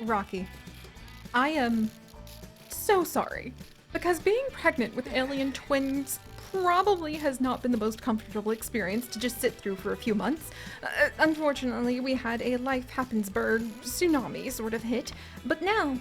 Rocky, I am so sorry, because being pregnant with alien twins probably has not been the most comfortable experience to just sit through for a few months. Unfortunately, we had a life happensburg tsunami sort of hit, but now,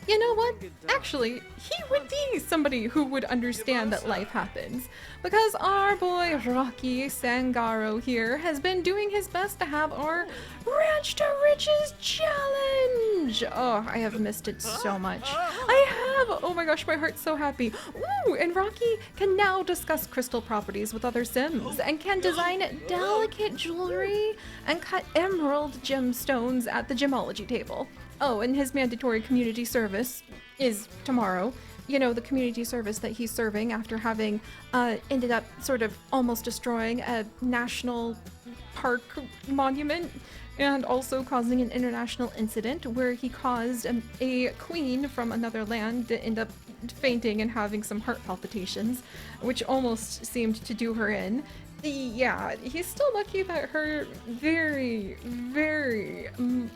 you know what? Actually, he would be somebody who would understand that life happens. Because our boy Rocky Sangaro here has been doing his best to have our Ranch to Riches challenge. Oh, I have missed it so much. I have! Oh my gosh, my heart's so happy. Ooh, and Rocky can now discuss crystal properties with other Sims and can design delicate jewelry and cut emerald gemstones at the Gemology table. Oh, and his mandatory community service is tomorrow. You know, the community service that he's serving after having ended up sort of almost destroying a national park monument and also causing an international incident where he caused a queen from another land to end up fainting and having some heart palpitations, which almost seemed to do her in. Yeah, he's still lucky that her very, very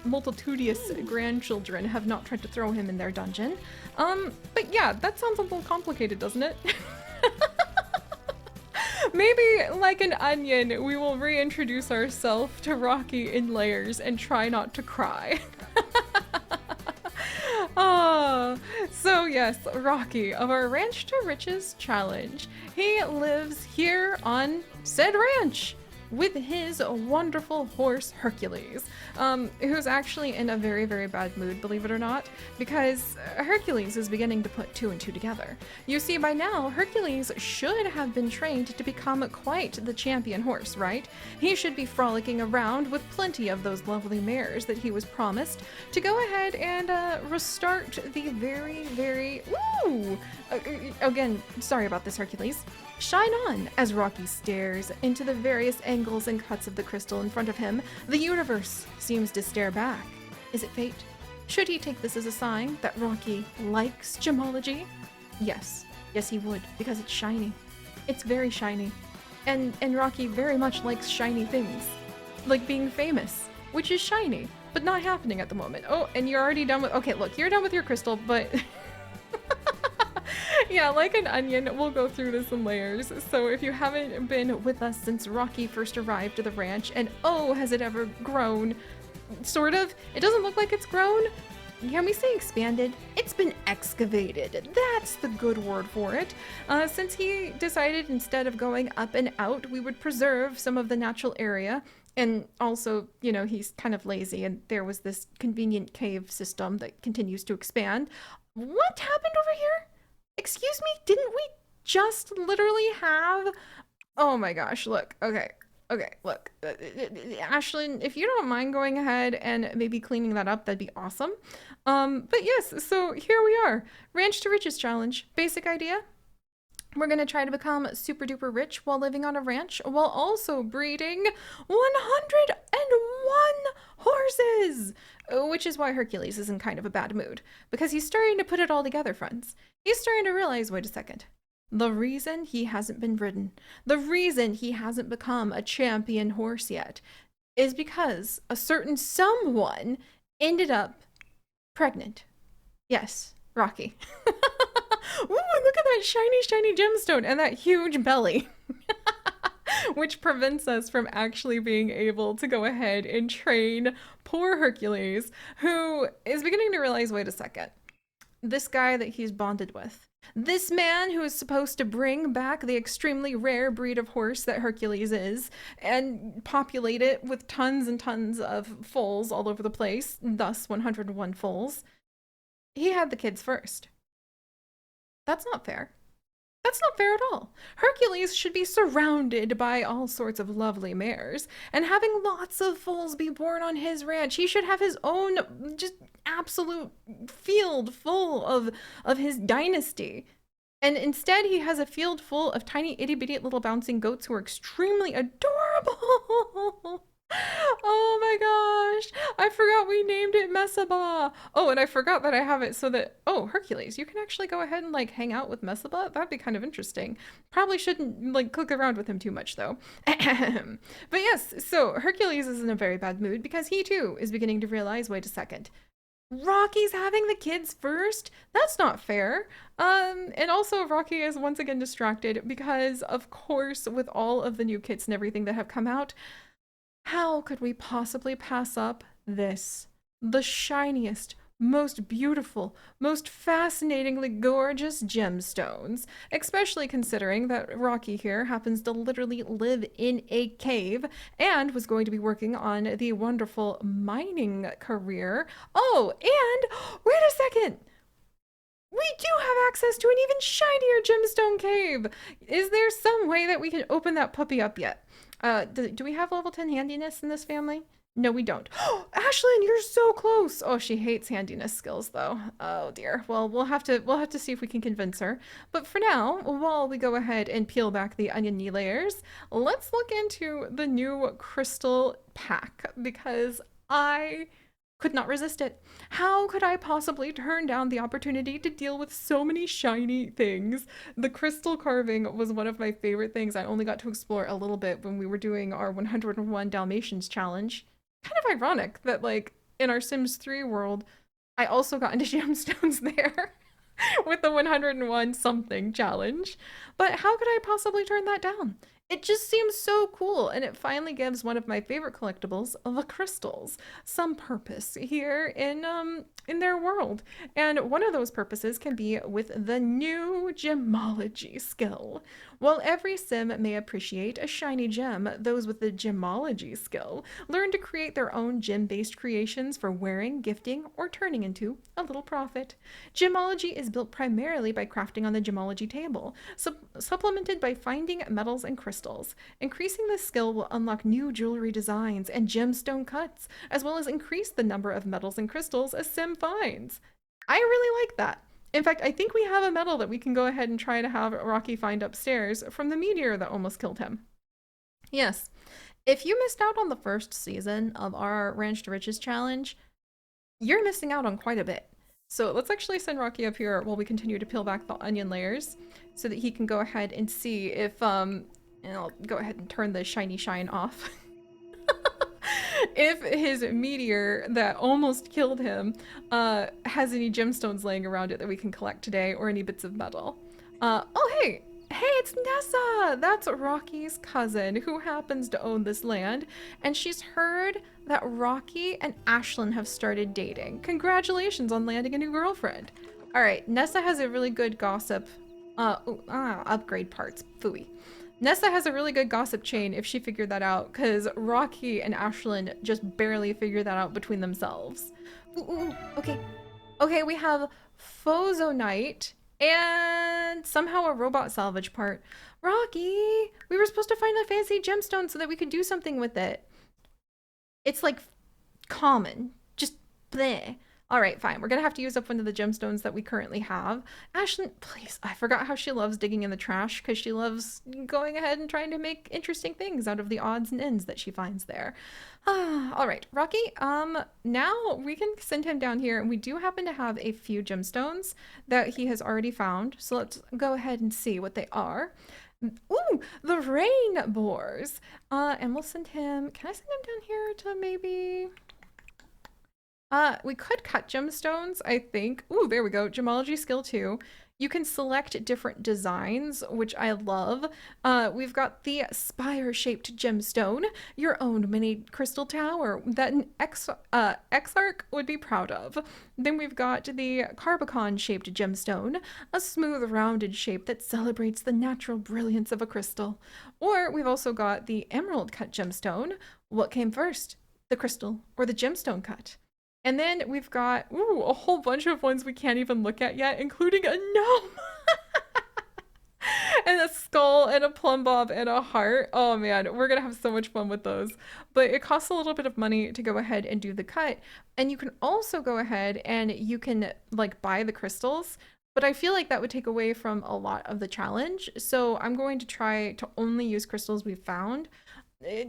multitudinous grandchildren have not tried to throw him in their dungeon. But yeah, that sounds a little complicated, doesn't it? Maybe, like an onion, we will reintroduce ourselves to Rocky in layers and try not to cry. So yes, Rocky of our Ranch to Riches challenge. He lives here on said ranch with his wonderful horse Hercules, who's actually in a very, very bad mood, believe it or not, because Hercules is beginning to put two and two together. You see, by now, Hercules should have been trained to become quite the champion horse, right? He should be frolicking around with plenty of those lovely mares that he was promised to go ahead and restart the very, very... Ooh! Again, sorry about this, Hercules. Shine on as Rocky stares into the various angles and cuts of the crystal in front of him. The universe seems to stare back. Is it fate? Should he take this as a sign that Rocky likes gemology? Yes. Yes, he would, because it's shiny. It's very shiny. And Rocky very much likes shiny things. Like being famous, which is shiny, but not happening at the moment. Oh, and you're already done with... Okay, look, you're done with your crystal, but... Yeah, like an onion, we'll go through this in layers. So if you haven't been with us since Rocky first arrived to the ranch, and oh, has it ever grown? Sort of. It doesn't look like it's grown. Can we say expanded? It's been excavated. That's the good word for it. Since he decided instead of going up and out, we would preserve some of the natural area. And also, you know, he's kind of lazy, and there was this convenient cave system that continues to expand. What happened over here? Excuse me, didn't we just literally have... Oh my gosh, look, okay, look. Ashlyn, if you don't mind going ahead and maybe cleaning that up, that'd be awesome. But yes, so here we are. Ranch to Riches challenge. Basic idea. We're gonna try to become super duper rich while living on a ranch, while also breeding 101 horses! Which is why Hercules is in kind of a bad mood, because he's starting to put it all together, friends. He's starting to realize, wait a second, the reason he hasn't been ridden, the reason he hasn't become a champion horse yet, is because a certain someone ended up pregnant. Yes, Rocky. Ooh, look at that shiny, shiny gemstone and that huge belly. Which prevents us from actually being able to go ahead and train poor Hercules, who is beginning to realize, wait a second, this guy that he's bonded with, this man who is supposed to bring back the extremely rare breed of horse that Hercules is, and populate it with tons and tons of foals all over the place, thus 101 foals, he had the kids first. That's not fair. That's not fair at all. Hercules should be surrounded by all sorts of lovely mares, and having lots of foals be born on his ranch. He should have his own just absolute field full of his dynasty. And instead he has a field full of tiny itty-bitty little bouncing goats who are extremely adorable. Oh my gosh, I forgot we named it Mesaba. Oh, and I forgot that I have it so that, oh, Hercules, you can actually go ahead and like hang out with Mesaba. That'd be kind of interesting. Probably shouldn't like click around with him too much though. But yes, so Hercules is in a very bad mood because he too is beginning to realize, wait a second, Rocky's having the kids first? That's not fair. And also Rocky is once again distracted because, of course, with all of the new kits and everything that have come out, how could we possibly pass up this? The shiniest, most beautiful, most fascinatingly gorgeous gemstones, especially considering that Rocky here happens to literally live in a cave and was going to be working on the wonderful mining career. Oh, and wait a second! We do have access to an even shinier gemstone cave. Is there some way that we can open that puppy up yet? Do we have level 10 handiness in this family? No, we don't. Ashlyn, you're so close. Oh, she hates handiness skills though. Oh dear. Well, we'll have to see if we can convince her. But for now, while we go ahead and peel back the oniony layers, let's look into the new crystal pack because I could not resist it. How could I possibly turn down the opportunity to deal with so many shiny things? The crystal carving was one of my favorite things. I only got to explore a little bit when we were doing our 101 Dalmatians challenge. Kind of ironic that, like, in our Sims 3 world, I also got into gemstones there with the 101 something challenge. But how could I possibly turn that down? It just seems so cool, and it finally gives one of my favorite collectibles, the crystals, some purpose here in their world. And one of those purposes can be with the new gemology skill. While every sim may appreciate a shiny gem, those with the gemology skill learn to create their own gem-based creations for wearing, gifting, or turning into a little profit. Gemology is built primarily by crafting on the gemology table, supplemented by finding metals and crystals. Increasing this skill will unlock new jewelry designs and gemstone cuts, as well as increase the number of metals and crystals a sim finds. I really like that. In fact, I think we have a medal that we can go ahead and try to have Rocky find upstairs from the meteor that almost killed him. Yes. If you missed out on the first season of our Ranch to Riches challenge, you're missing out on quite a bit. So let's actually send Rocky up here while we continue to peel back the onion layers so that he can go ahead and see if, and I'll go ahead and turn the shiny shine off. If his meteor that almost killed him has any gemstones laying around it that we can collect today or any bits of metal. Oh, hey, it's Nessa! That's Rocky's cousin who happens to own this land, and she's heard that Rocky and Ashlyn have started dating. Congratulations on landing a new girlfriend. All right, Nessa has a really good gossip. Upgrade parts. Phooey. Nessa has a really good gossip chain if she figured that out, because Rocky and Ashlyn just barely figured that out between themselves. Okay. Okay, we have Phozonite and somehow a robot salvage part. Rocky, we were supposed to find a fancy gemstone so that we could do something with it. It's like common. Just bleh. All right, fine. We're gonna have to use up one of the gemstones that we currently have. Ashlyn, please, I forgot how she loves digging in the trash because she loves going ahead and trying to make interesting things out of the odds and ends that she finds there. All right, Rocky, now we can send him down here, and we do happen to have a few gemstones that he has already found. So let's go ahead and see what they are. Ooh, the rain boars. And we'll send him, can I send him down here to maybe... we could cut gemstones, I think. Ooh, there we go. Gemology skill 2. You can select different designs, which I love. We've got the spire-shaped gemstone, your own mini crystal tower that an exarch would be proud of. Then we've got the carbicon-shaped gemstone, a smooth, rounded shape that celebrates the natural brilliance of a crystal. Or we've also got the emerald-cut gemstone. What came first, the crystal or the gemstone cut? And then we've got, a whole bunch of ones we can't even look at yet, including a gnome! And a skull and a plumb bob and a heart. Oh man, we're gonna have so much fun with those. But it costs a little bit of money to go ahead and do the cut. And you can also go ahead and you can like buy the crystals. But I feel like that would take away from a lot of the challenge. So I'm going to try to only use crystals we've found.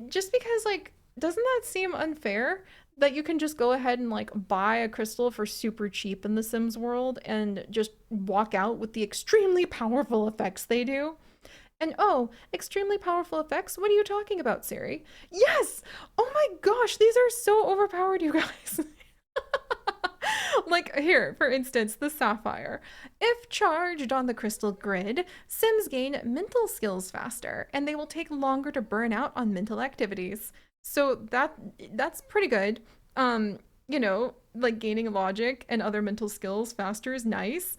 Just because, like, doesn't that seem unfair? That you can just go ahead and like buy a crystal for super cheap in the Sims world and just walk out with the extremely powerful effects they do. And oh, extremely powerful effects? What are you talking about, Siri? Yes! Oh my gosh, these are so overpowered, you guys. Like here, for instance, the sapphire. If charged on the crystal grid, Sims gain mental skills faster, and they will take longer to burn out on mental activities. So that's pretty good. You know, like gaining logic and other mental skills faster is nice.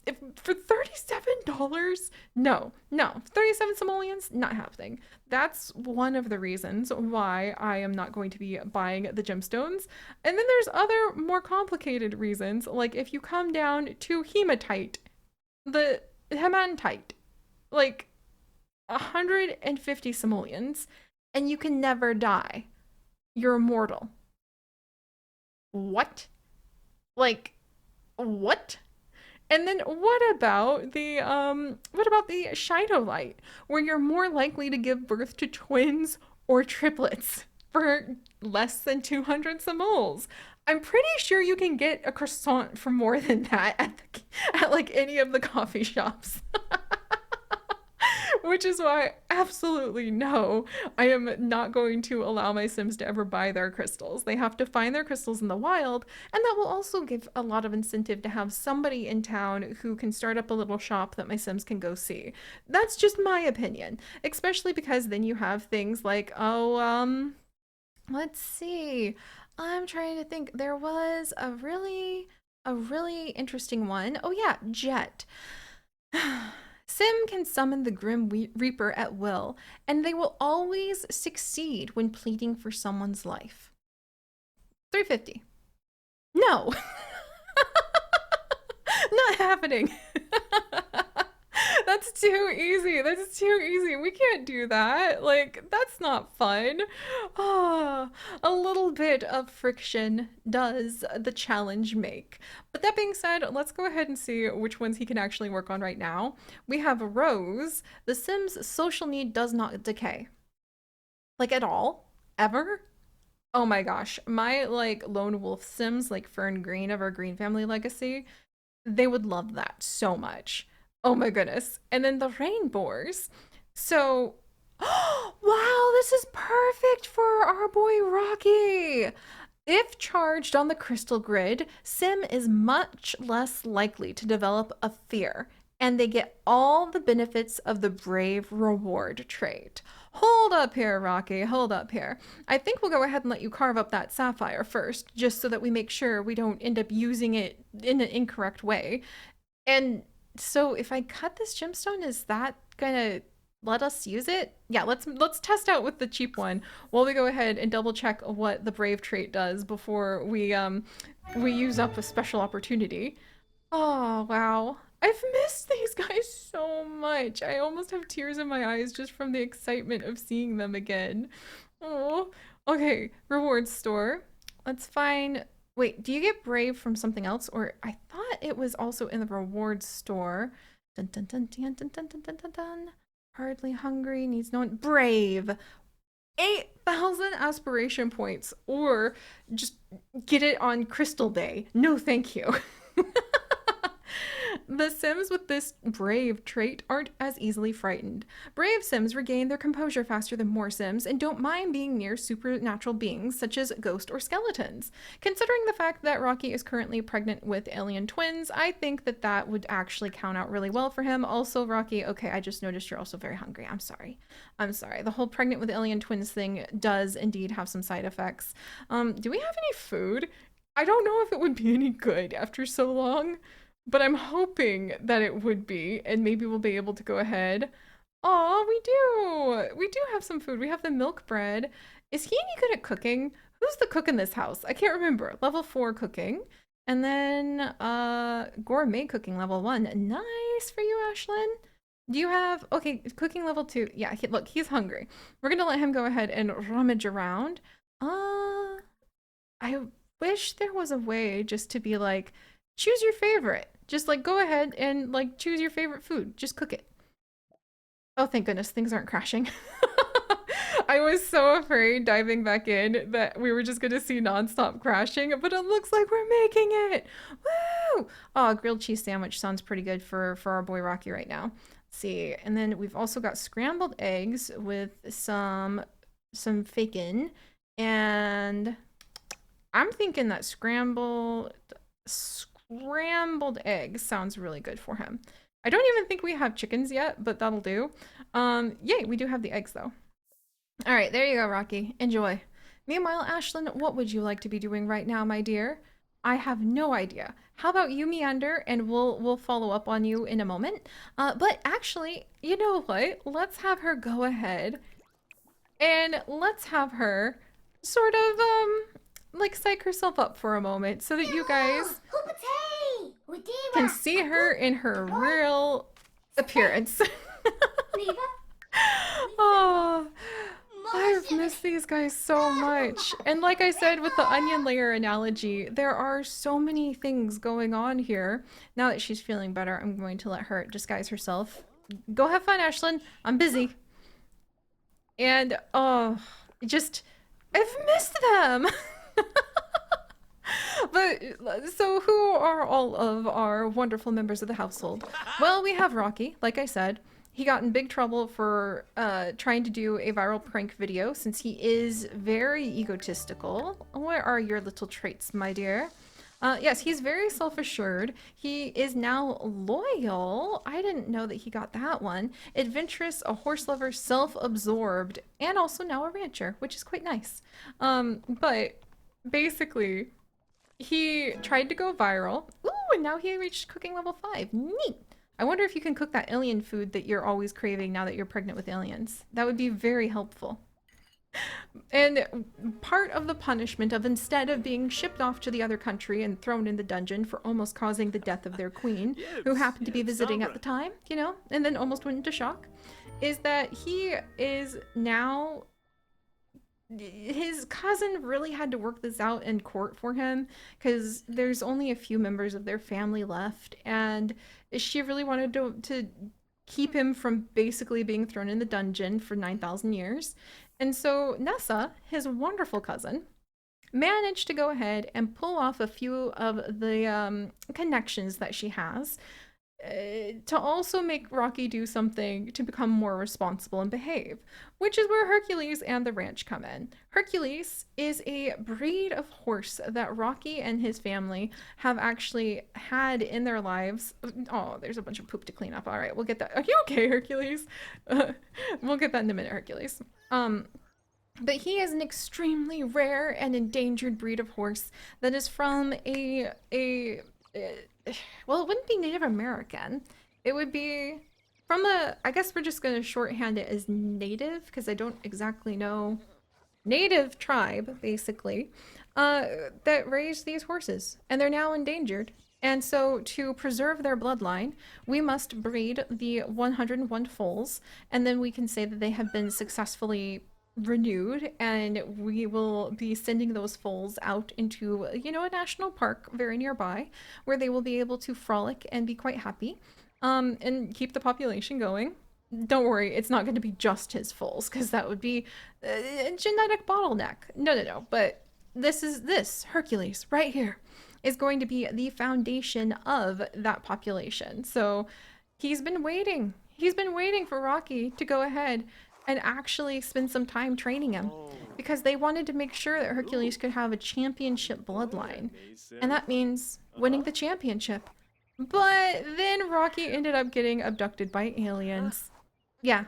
If for $37, no, 37 simoleons, not happening. That's one of the reasons why I am not going to be buying the gemstones. And then there's other more complicated reasons, like if you come down to hematite, the hemantite, like 150 simoleons, and you can never die. You're immortal. What? Like, what? And then what about the Shidolite, where you're more likely to give birth to twins or triplets for less than 200 simoles? I'm pretty sure you can get a croissant for more than that at like any of the coffee shops. Which is why, absolutely no, I am not going to allow my Sims to ever buy their crystals. They have to find their crystals in the wild, and that will also give a lot of incentive to have somebody in town who can start up a little shop that my Sims can go see. That's just my opinion, especially because then you have things like, let's see. I'm trying to think. There was a really interesting one. Oh yeah, Jet. Sim can summon the Grim Reaper at will, and they will always succeed when pleading for someone's life. 350. No. Not happening. That's too easy. That's too easy. We can't do that. Like, that's not fun. Ah, a little bit of friction does the challenge make. But that being said, let's go ahead and see which ones he can actually work on right now. We have Rose. The Sim's social need does not decay. Like, at all. Ever. Oh my gosh. My, like, lone wolf Sims, like Fern Green of our Green Family Legacy, they would love that so much. Oh my goodness. And then the rainbows. So, wow, this is perfect for our boy Rocky. If charged on the crystal grid, Sim is much less likely to develop a fear, and they get all the benefits of the brave reward trait. Hold up here, Rocky. Hold up here. I think we'll go ahead and let you carve up that sapphire first, just so that we make sure we don't end up using it in an incorrect way. And so if I cut this gemstone, is that gonna let us use it? Yeah, let's test out with the cheap one while we go ahead and double check what the brave trait does before we use up a special opportunity. Oh, wow. I've missed these guys so much. I almost have tears in my eyes just from the excitement of seeing them again. Oh, okay. Rewards store. Let's find. Wait, do you get brave from something else? Or I thought it was also in the rewards store. Dun dun dun dun dun dun dun dun dun dun. Hardly hungry, needs no one. Brave. 8,000 aspiration points. Or just get it on Crystal Day. No, thank you. The Sims with this brave trait aren't as easily frightened. Brave Sims regain their composure faster than more Sims and don't mind being near supernatural beings such as ghosts or skeletons. Considering the fact that Rocky is currently pregnant with alien twins, I think that that would actually count out really well for him. Also, Rocky, okay, I just noticed you're also very hungry. I'm sorry. I'm sorry. The whole pregnant with alien twins thing does indeed have some side effects. Do we have any food? I don't know if it would be any good after so long. But I'm hoping that it would be, and maybe we'll be able to go ahead. Oh, we do. We do have some food. We have the milk bread. Is he any good at cooking? Who's the cook in this house? I can't remember. Level 4 cooking. And then gourmet cooking level 1. Nice for you, Ashlyn. Do you have okay, cooking level 2? Yeah, look, he's hungry. We're gonna let him go ahead and rummage around. I wish there was a way just to be like, choose your favorite. Just like go ahead and like choose your favorite food. Just cook it. Oh, thank goodness, things aren't crashing. I was so afraid diving back in that we were just gonna see nonstop crashing, but it looks like we're making it. Woo! Oh, grilled cheese sandwich sounds pretty good for our boy Rocky right now. Let's see, and then we've also got scrambled eggs with some bacon, and I'm thinking that scrambled Scrambled eggs sounds really good for him. I don't even think we have chickens yet, but that'll do. Yay, we do have the eggs though. All right, there you go, Rocky. Enjoy. Meanwhile, Ashlyn, what would you like to be doing right now, my dear? I have no idea. How about you meander and we'll follow up on you in a moment. But actually, you know what? Let's have her go ahead and let's have her sort of like psych herself up for a moment so that you guys can see her in her real appearance. Oh, I've missed these guys so much. And like I said with the onion layer analogy, there are so many things going on here. Now that she's feeling better, I'm going to let her disguise herself. Go have fun, Ashlyn. I'm busy. And, oh, just, I've missed them. But, so who are all of our wonderful members of the household? Well, we have Rocky, like I said. He got in big trouble for trying to do a viral prank video since he is very egotistical. Where are your little traits, my dear? Yes, he's very self-assured. He is now loyal. I didn't know that he got that one. Adventurous, a horse lover, self-absorbed, and also now a rancher, which is quite nice. But basically, he tried to go viral. Ooh, and now he reached cooking level 5. Neat. I wonder if you can cook that alien food that you're always craving now that you're pregnant with aliens. That would be very helpful. And part of the punishment of instead of being shipped off to the other country and thrown in the dungeon for almost causing the death of their queen, who happened to be visiting at the time, you know, and then almost went into shock, is that he is now his cousin really had to work this out in court for him because there's only a few members of their family left, and she really wanted to keep him from basically being thrown in the dungeon for 9,000 years. And so Nessa, his wonderful cousin, managed to go ahead and pull off a few of the connections that she has to also make Rocky do something to become more responsible and behave, which is where Hercules and the ranch come in. Hercules is a breed of horse that Rocky and his family have actually had in their lives. Oh, there's a bunch of poop to clean up. All right, we'll get that. Are you okay, Hercules? We'll get that in a minute, Hercules. But he is an extremely rare and endangered breed of horse that is from well, it wouldn't be Native American. It would be from I guess we're just going to shorthand it as native because I don't exactly know. Native tribe, basically, that raised these horses, and they're now endangered. And so, to preserve their bloodline, we must breed the 101 foals, and then we can say that they have been successfully renewed, and we will be sending those foals out into, you know, a national park very nearby where they will be able to frolic and be quite happy, and keep the population going. Don't worry, it's not going to be just his foals because that would be a genetic bottleneck. No. But this Hercules right here is going to be the foundation of that population. So he's been waiting. He's been waiting for Rocky to go ahead and actually spend some time training him because they wanted to make sure that Hercules could have a championship bloodline. And that means winning the championship. But then Rocky ended up getting abducted by aliens. Yeah,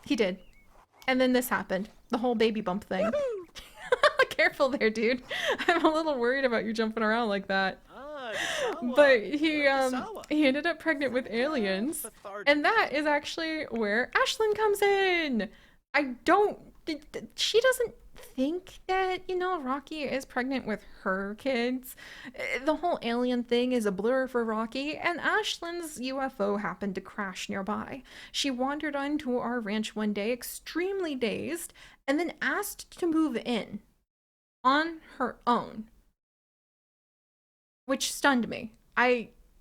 he did. And then this happened. The whole baby bump thing. Careful there, dude. I'm a little worried about you jumping around like that. But he ended up pregnant with aliens, and that is actually where Ashlyn comes in. She doesn't think that, you know, Rocky is pregnant with her kids. The whole alien thing is a blur for Rocky, and Ashlyn's UFO happened to crash nearby. She wandered onto our ranch one day, extremely dazed, and then asked to move in on her own, which stunned me.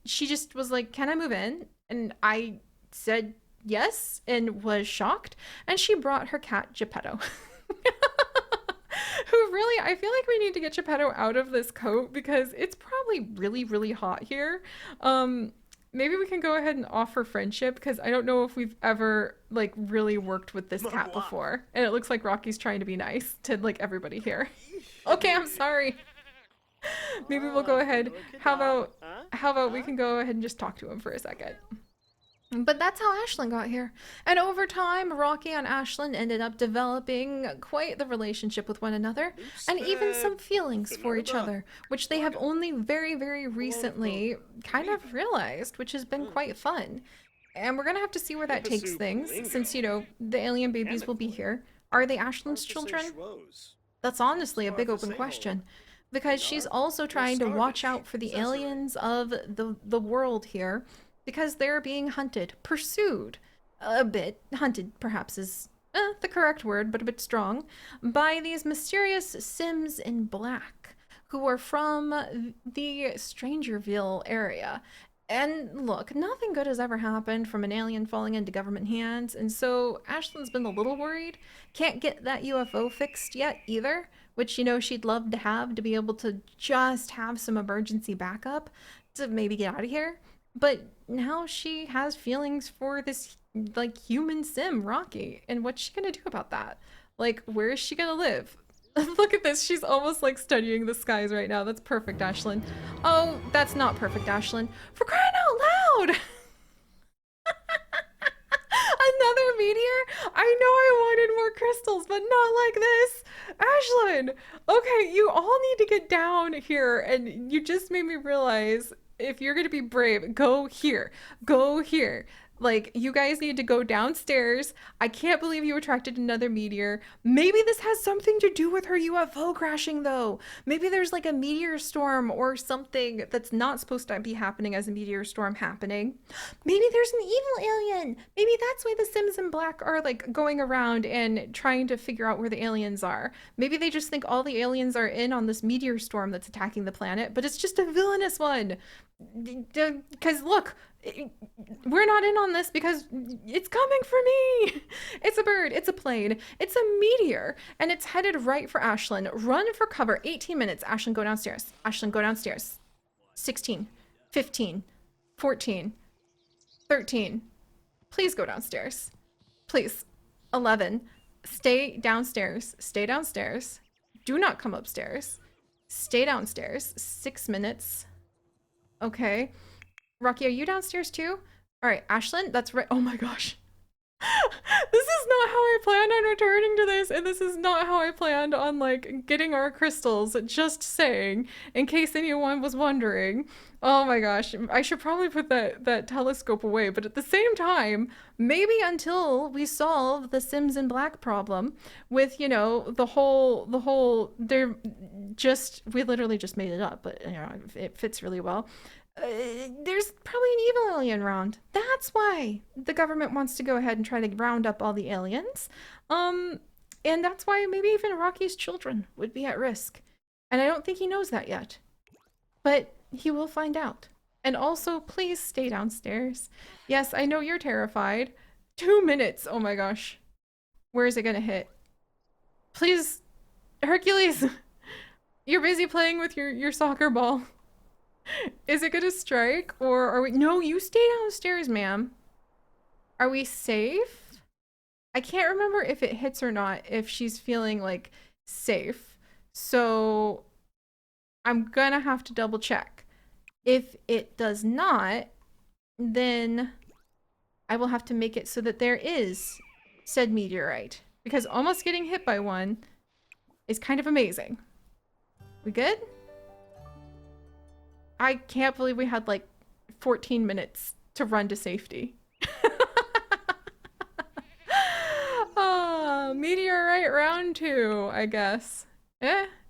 She just was like, "Can I move in?" And I said yes and was shocked. And she brought her cat Geppetto. Who really, I feel like we need to get Geppetto out of this coat because it's probably really, really hot here. Maybe we can go ahead and offer friendship because I don't know if we've ever like really worked with this cat before. And it looks like Rocky's trying to be nice to like everybody here. Okay, I'm sorry. Maybe we'll go ahead. How about we can go ahead and just talk to him for a second. But that's how Ashlyn got here. And over time, Rocky and Ashlyn ended up developing quite the relationship with one another, and even some feelings for each other, which they have only very, very recently kind of realized, which has been quite fun. And we're gonna have to see where that takes things, since, you know, the alien babies will be here. Are they Ashlyn's children? That's honestly a big open question. Because she's also trying to watch out for the aliens of the world here, because they're being hunted, pursued, a bit, hunted perhaps is the correct word, but a bit strong, by these mysterious Sims in black, who are from the Strangerville area. And look, nothing good has ever happened from an alien falling into government hands, and so Ashlyn's been a little worried. Can't get that UFO fixed yet either, which, you know, she'd love to have, to be able to just have some emergency backup to maybe get out of here. But now she has feelings for this, like, human sim, Rocky, and what's she gonna do about that? Like, where is she gonna live? Look at this, she's almost like studying the skies right now. That's perfect, Ashlyn. Oh, that's not perfect, Ashlyn. For crying out loud! Another meteor? I know I wanted more crystals, but not like this. Ashlyn! Okay, you all need to get down here, and you just made me realize, if you're gonna be brave, go here. Go here. Like, you guys need to go downstairs. I can't believe you attracted another meteor. Maybe this has something to do with her UFO crashing, though. Maybe there's like a meteor storm or something that's not supposed to be happening as a meteor storm happening. Maybe there's an evil alien. Maybe that's why the Sims in Black are like going around and trying to figure out where the aliens are. Maybe they just think all the aliens are in on this meteor storm that's attacking the planet, but it's just a villainous one. Because look, we're not in on this because it's coming for me. It's a bird, it's a plane, it's a meteor, and it's headed right for Ashlyn. Run for cover. 18 minutes. Ashlyn, go downstairs. Ashlyn, go downstairs. 16, 15, 14, 13. Please go downstairs. Please. 11. Stay downstairs. Stay downstairs. Do not come upstairs. Stay downstairs. 6 minutes. Okay. Rocky, are you downstairs too? All right, Ashlyn, that's right. Oh my gosh. This is not how I planned on returning to this, and this is not how I planned on, like, getting our crystals. Just saying, in case anyone was wondering. Oh my gosh, I should probably put that telescope away, but at the same time, maybe until we solve the Sims in Black problem with, you know, we literally just made it up, but, you know, it fits really well. There's probably an evil alien around. That's why the government wants to go ahead and try to round up all the aliens. And that's why maybe even Rocky's children would be at risk. And I don't think he knows that yet. But he will find out. And also, please stay downstairs. Yes, I know you're terrified. 2 minutes. Oh my gosh. Where is it gonna hit? Please, Hercules, you're busy playing with your soccer ball. Is it gonna strike, or are we— No, you stay downstairs, ma'am. Are we safe? I can't remember if it hits or not, if she's feeling like safe. So I'm gonna have to double check. If it does not, then I will have to make it so that there is said meteorite, because almost getting hit by one is kind of amazing. We good? I can't believe we had like 14 minutes to run to safety. Meteorite round 2, I guess.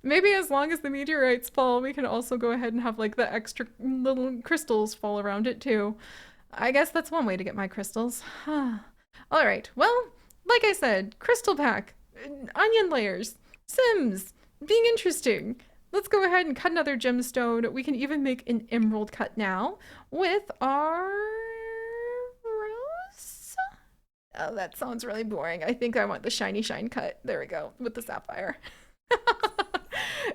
Maybe as long as the meteorites fall, we can also go ahead and have like the extra little crystals fall around it too. I guess that's one way to get my crystals. Alright, well, like I said, crystal pack, onion layers, Sims, being interesting. Let's go ahead and cut another gemstone. We can even make an emerald cut now with our rose. Oh, that sounds really boring. I think I want the shiny shine cut. There we go, with the sapphire.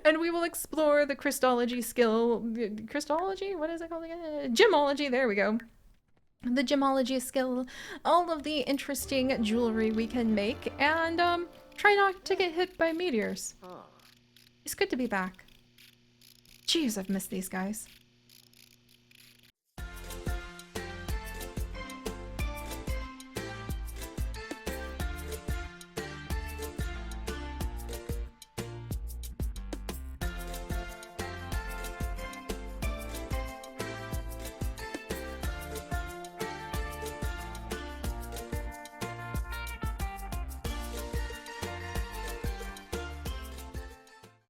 And we will explore the Christology skill. Christology? What is it called again? Gemology, there we go. The gemology skill, all of the interesting jewelry we can make, and try not to get hit by meteors. It's good to be back. Jeez, I've missed these guys.